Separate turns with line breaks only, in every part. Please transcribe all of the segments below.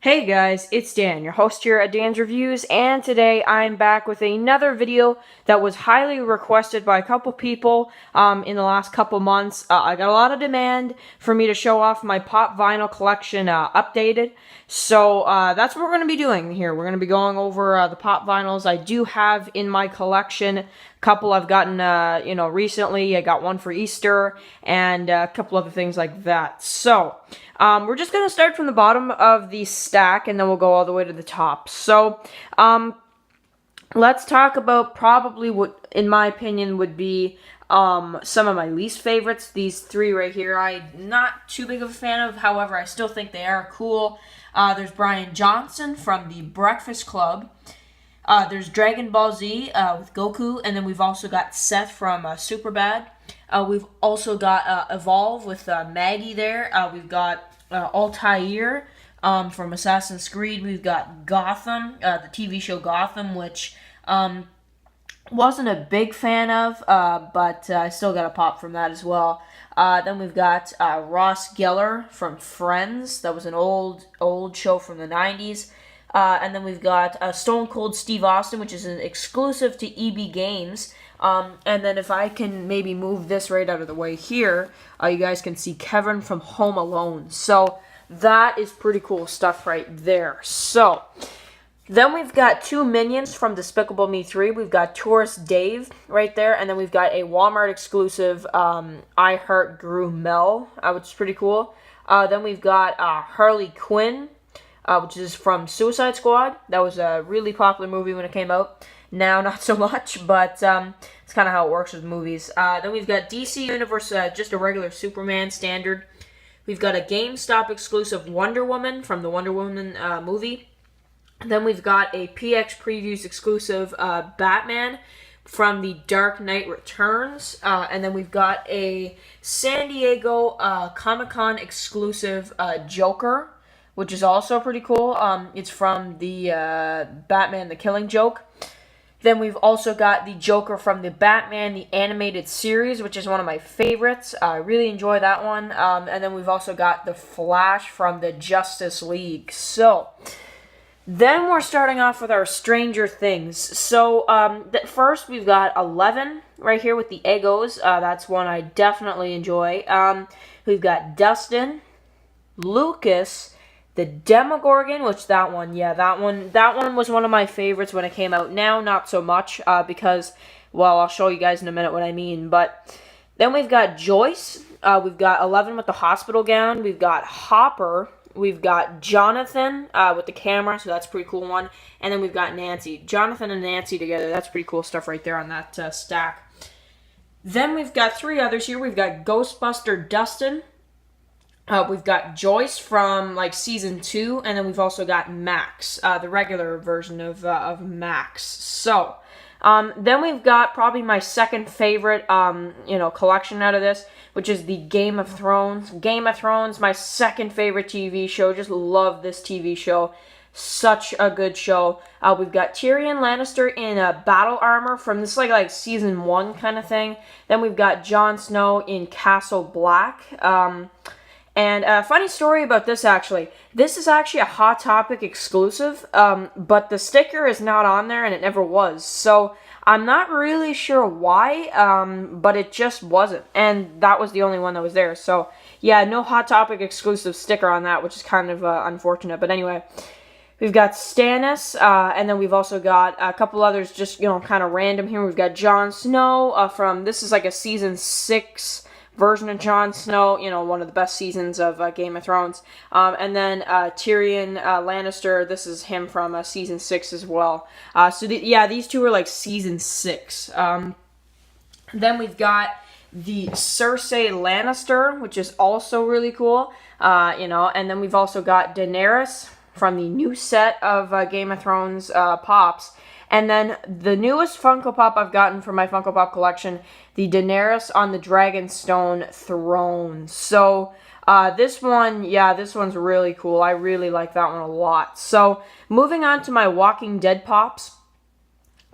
Hey guys, it's Dan, your host here at Dan's Reviews, and today I'm back with another video that was highly requested by a couple people in the last couple months. I got a lot of demand for me to show off my pop vinyl collection updated, so that's what we're going to be doing here. We're going to be going over the pop vinyls I do have in my collection. Couple I've gotten, recently. I got one for Easter, and a couple other things like that. So, we're just going to start from the bottom of the stack, and then we'll go all the way to the top. So, let's talk about probably what, in my opinion, would be some of my least favorites. These three right here, I'm not too big of a fan of. However, I still think they are cool. There's Brian Johnson from The Breakfast Club. There's Dragon Ball Z with Goku, and then we've also got Seth from Superbad. We've also got Evolve with Maggie there. We've got Altair from Assassin's Creed. We've got Gotham, the TV show Gotham, which wasn't a big fan of, but I still got a pop from that as well. Then we've got Ross Geller from Friends. That was an old show from the 90s. And then we've got Stone Cold Steve Austin, which is an exclusive to EB Games. And then if I can maybe move this right out of the way here, you guys can see Kevin from Home Alone. So that is pretty cool stuff right there. So then we've got two minions from Despicable Me 3. We've got Tourist Dave right there. And then we've got a Walmart exclusive I Heart Gru Mel, which is pretty cool. Then we've got Harley Quinn, which is from Suicide Squad. That was a really popular movie when it came out. Now, not so much, but it's kind of how it works with movies. Then we've got DC Universe, just a regular Superman standard. We've got a GameStop exclusive Wonder Woman from the Wonder Woman movie. Then we've got a PX Previews exclusive Batman from the Dark Knight Returns. And then we've got a San Diego Comic-Con exclusive Joker, which is also pretty cool. It's from the Batman The Killing Joke. Then we've also got the Joker from the Batman The Animated Series, which is one of my favorites. I really enjoy that one. And then we've also got the Flash from the Justice League. So then we're starting off with our Stranger Things. So first we've got 11 right here with the Eggos. That's one I definitely enjoy. We've got Dustin, Lucas, the Demogorgon, which that one was one of my favorites when it came out. Now, not so much, because, well, I'll show you guys in a minute what I mean. But then we've got Joyce. We've got 11 with the hospital gown. We've got Hopper. We've got Jonathan with the camera, so that's a pretty cool one. And then we've got Nancy. Jonathan and Nancy together, that's pretty cool stuff right there on that stack. Then we've got three others here. We've got Ghostbuster Dustin. We've got Joyce from season 2, and then we've also got Max, the regular version of Max. So then we've got probably my second favorite collection out of this, which is the Game of Thrones. Game of Thrones, my second favorite TV show. Just love this TV show. Such a good show. We've got Tyrion Lannister in battle armor from this like season 1 kind of thing. Then we've got Jon Snow in Castle Black. And a funny story about this, actually. This is actually a Hot Topic exclusive, but the sticker is not on there, and it never was. So I'm not really sure why, but it just wasn't. And that was the only one that was there. So, yeah, no Hot Topic exclusive sticker on that, which is kind of unfortunate. But anyway, we've got Stannis, and then we've also got a couple others just, kind of random here. We've got Jon Snow this is like a season 6 version of Jon Snow, one of the best seasons of Game of Thrones. And then Tyrion Lannister, this is him from season 6 as well. These two are like season 6. Then we've got the Cersei Lannister, which is also really cool. And then we've also got Daenerys from the new set of Game of Thrones pops. And then the newest Funko Pop I've gotten from my Funko Pop collection, the Daenerys on the Dragonstone throne. So this one's really cool. I really like that one a lot. So moving on to my Walking Dead Pops.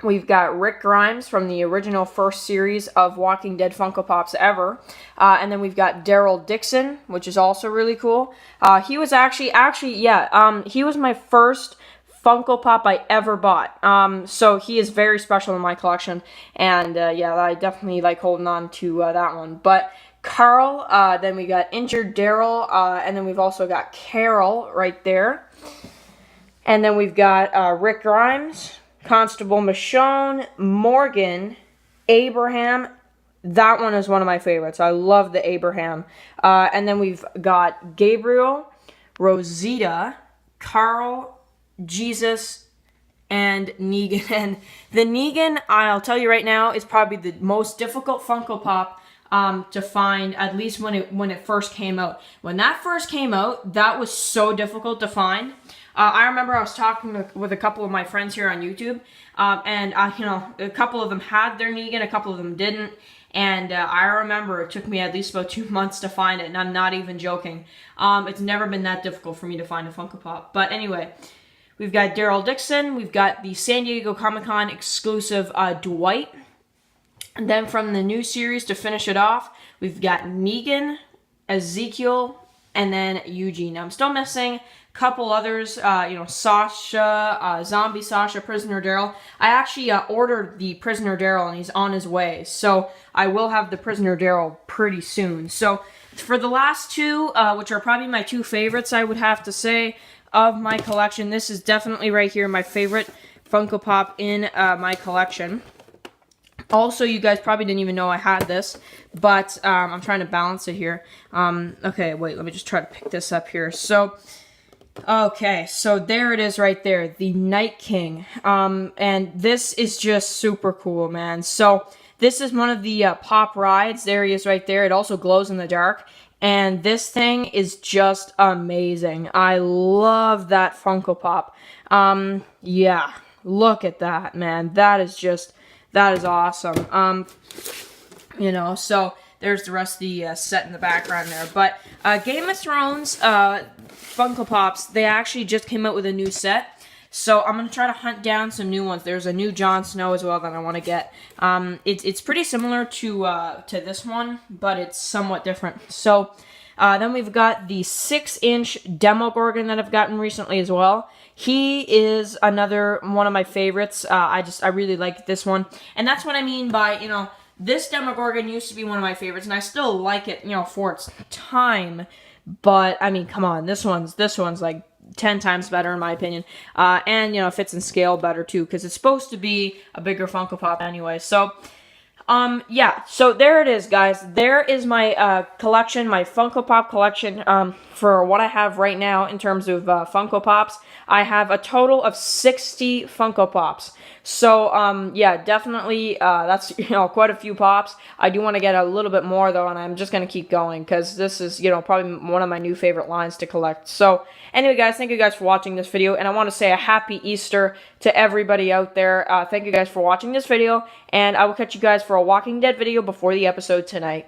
We've got Rick Grimes from the original first series of Walking Dead Funko Pops ever. And then we've got Daryl Dixon, which is also really cool. He was he was my first Funko Pop I ever bought. So he is very special in my collection. And yeah, I definitely like holding on to that one. But Carl, then we got Injured Daryl, and then we've also got Carol right there. And then we've got Rick Grimes, Constable Michonne, Morgan, Abraham. That one is one of my favorites. I love the Abraham. And then we've got Gabriel, Rosita, Carl, Jesus, and Negan. And the Negan, I'll tell you right now, is probably the most difficult Funko Pop to find, at least when it first came out. When that first came out, that was so difficult to find. I remember I was talking with a couple of my friends here on YouTube, and a couple of them had their Negan, a couple of them didn't, and I remember it took me at least about 2 months to find it, and I'm not even joking. It's never been that difficult for me to find a Funko Pop. But anyway, we've got Daryl Dixon, we've got the San Diego Comic-Con exclusive Dwight, and then from the new series to finish it off, we've got Negan, Ezekiel, and then Eugene. Now, I'm still missing a couple others, Sasha, Zombie Sasha, Prisoner Daryl. I actually ordered the Prisoner Daryl, and he's on his way. So I will have the Prisoner Daryl pretty soon. So for the last two, which are probably my two favorites, I would have to say, of my collection, this is definitely right here my favorite Funko Pop in my collection. Also, you guys probably didn't even know I had this, but I'm trying to balance it here. Okay, wait, let me just try to pick this up here. So, okay, so there it is right there, the Night King. And this is just super cool, man. So, this is one of the pop rides. There he is right there. It also glows in the dark. And this thing is just amazing. I love that Funko Pop. Yeah, look at that, man. That is awesome. So there's the rest of the set in the background there. But Game of Thrones Funko Pops, they actually just came out with a new set. So I'm going to try to hunt down some new ones. There's a new Jon Snow as well that I want to get. It's pretty similar to this one, but it's somewhat different. So then we've got the 6-inch Demogorgon that I've gotten recently as well. He is another one of my favorites. I really like this one. And that's what I mean by, this Demogorgon used to be one of my favorites, and I still like it, for its time. But, I mean, come on, this one's like 10 times better in my opinion. And, fits in scale better too, because it's supposed to be a bigger Funko Pop anyway. So, yeah, so there it is, guys. There is my collection, my Funko Pop collection for what I have right now in terms of Funko Pops. I have a total of 60 Funko Pops. So, yeah, definitely, that's, quite a few Pops. I do want to get a little bit more, though, and I'm just going to keep going, because this is, probably one of my new favorite lines to collect. So, anyway, guys, thank you guys for watching this video, and I want to say a happy Easter to everybody out there. Thank you guys for watching this video, and I will catch you guys for a Walking Dead video before the episode tonight.